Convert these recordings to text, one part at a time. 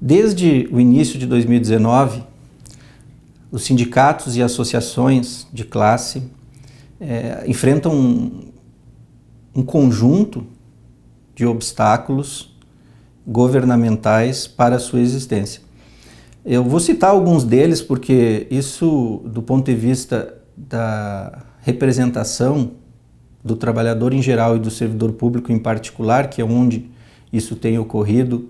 Desde o início de 2019, os sindicatos e associações de classe enfrentam um conjunto de obstáculos governamentais para a sua existência. Eu vou citar alguns deles porque isso, do ponto de vista da representação do trabalhador em geral e do servidor público em particular, que é onde isso tem ocorrido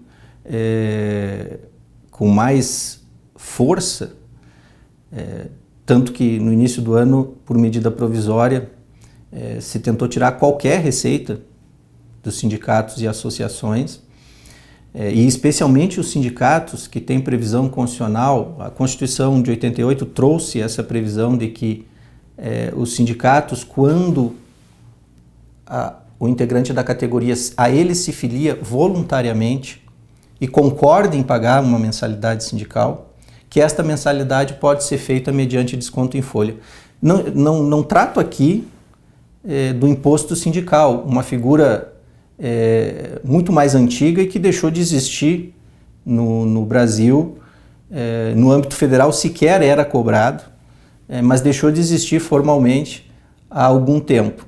com mais força, tanto que no início do ano, por medida provisória, se tentou tirar qualquer receita dos sindicatos e associações, e especialmente os sindicatos que têm previsão constitucional. A Constituição de 88 trouxe essa previsão de que os sindicatos, quando o integrante da categoria a ele se filia voluntariamente e concorda em pagar uma mensalidade sindical, que esta mensalidade pode ser feita mediante desconto em folha. Não trato aqui do imposto sindical, uma figura muito mais antiga e que deixou de existir no Brasil. No âmbito federal sequer era cobrado, mas deixou de existir formalmente há algum tempo.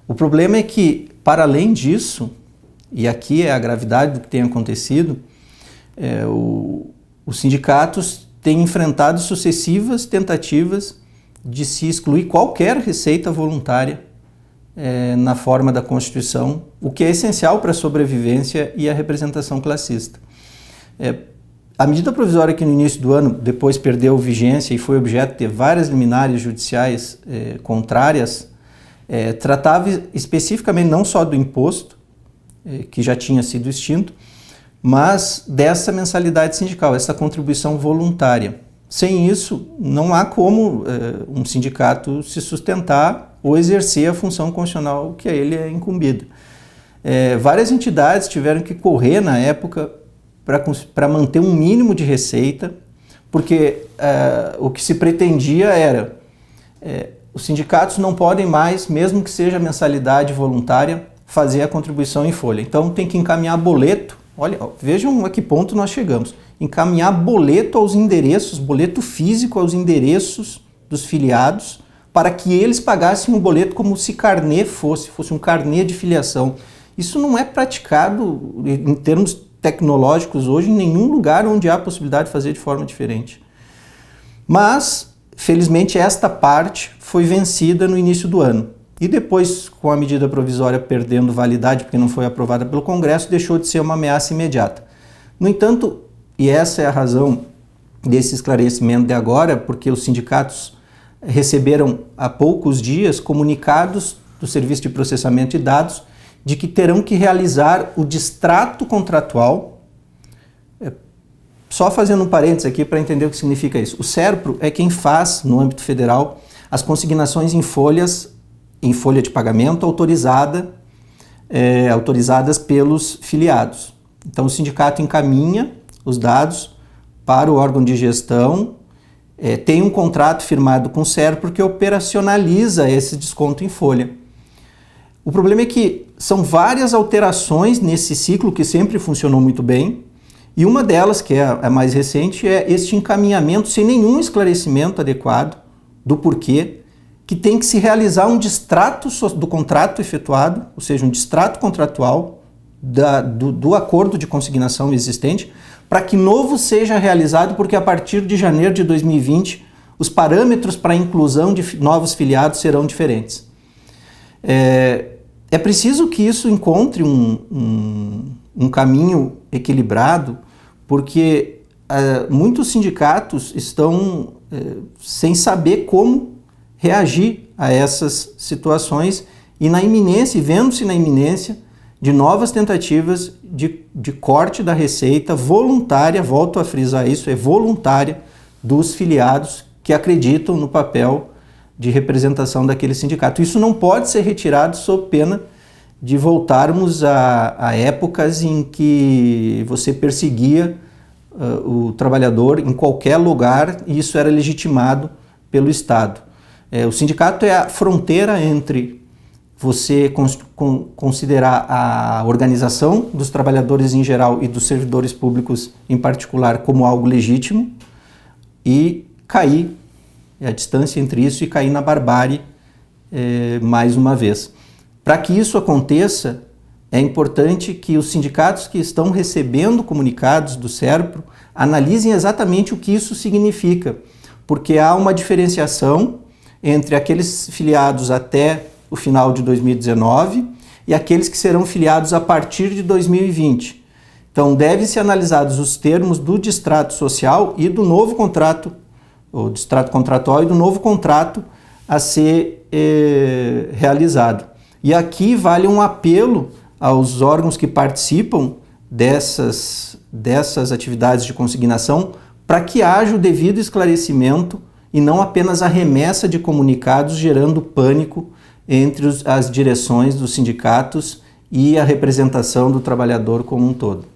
O problema é que, para além disso, e aqui é a gravidade do que tem acontecido, os sindicatos têm enfrentado sucessivas tentativas de se excluir qualquer receita voluntária na forma da Constituição, o que é essencial para a sobrevivência e a representação classista. A medida provisória que no início do ano depois perdeu vigência e foi objeto de várias liminares judiciais contrárias, tratava especificamente não só do imposto, que já tinha sido extinto, mas dessa mensalidade sindical, essa contribuição voluntária. Sem isso, não há como um sindicato se sustentar ou exercer a função constitucional que a ele é incumbida. Várias entidades tiveram que correr na época para manter um mínimo de receita, porque o que se pretendia era os sindicatos não podem mais, mesmo que seja mensalidade voluntária, fazer a contribuição em folha. Então tem que encaminhar boleto. Olha, vejam a que ponto nós chegamos. Encaminhar boleto aos endereços, boleto físico aos endereços dos filiados, para que eles pagassem o boleto como se carnê fosse um carnê de filiação. Isso não é praticado em termos tecnológicos hoje em nenhum lugar onde há a possibilidade de fazer de forma diferente. Mas, felizmente, esta parte foi vencida no início do ano. E depois, com a medida provisória perdendo validade, porque não foi aprovada pelo Congresso, deixou de ser uma ameaça imediata. No entanto, e essa é a razão desse esclarecimento de agora, porque os sindicatos receberam há poucos dias comunicados do Serviço de Processamento de Dados de que terão que realizar o distrato contratual. Só fazendo um parênteses aqui para entender o que significa isso. O SERPRO é quem faz, no âmbito federal, as consignações em folha de pagamento autorizadas pelos filiados. Então o sindicato encaminha os dados para o órgão de gestão, tem um contrato firmado com o SERPRO que operacionaliza esse desconto em folha. O problema é que são várias alterações nesse ciclo que sempre funcionou muito bem, e uma delas, que é a mais recente, é este encaminhamento sem nenhum esclarecimento adequado do porquê, que tem que se realizar um distrato do contrato efetuado, ou seja, um distrato contratual do acordo de consignação existente, para que novo seja realizado, porque a partir de janeiro de 2020, os parâmetros para a inclusão de novos filiados serão diferentes. É preciso que isso encontre um caminho equilibrado, porque muitos sindicatos estão sem saber como reagir a essas situações e vendo-se na iminência de novas tentativas de corte da receita voluntária, volto a frisar isso, é voluntária, dos filiados que acreditam no papel de representação daquele sindicato. Isso não pode ser retirado sob pena de voltarmos a épocas em que você perseguia o trabalhador em qualquer lugar e isso era legitimado pelo Estado. O sindicato é a fronteira entre você considerar a organização dos trabalhadores em geral e dos servidores públicos em particular como algo legítimo e cair a distância entre isso e cair na barbárie mais uma vez. Para que isso aconteça, é importante que os sindicatos que estão recebendo comunicados do SERPRO analisem exatamente o que isso significa, porque há uma diferenciação entre aqueles filiados até o final de 2019 e aqueles que serão filiados a partir de 2020. Então, devem ser analisados os termos do distrato social e do novo contrato, o distrato contratual e do novo contrato a ser realizado. E aqui vale um apelo aos órgãos que participam dessas atividades de consignação para que haja o devido esclarecimento e não apenas a remessa de comunicados gerando pânico entre as direções dos sindicatos e a representação do trabalhador como um todo.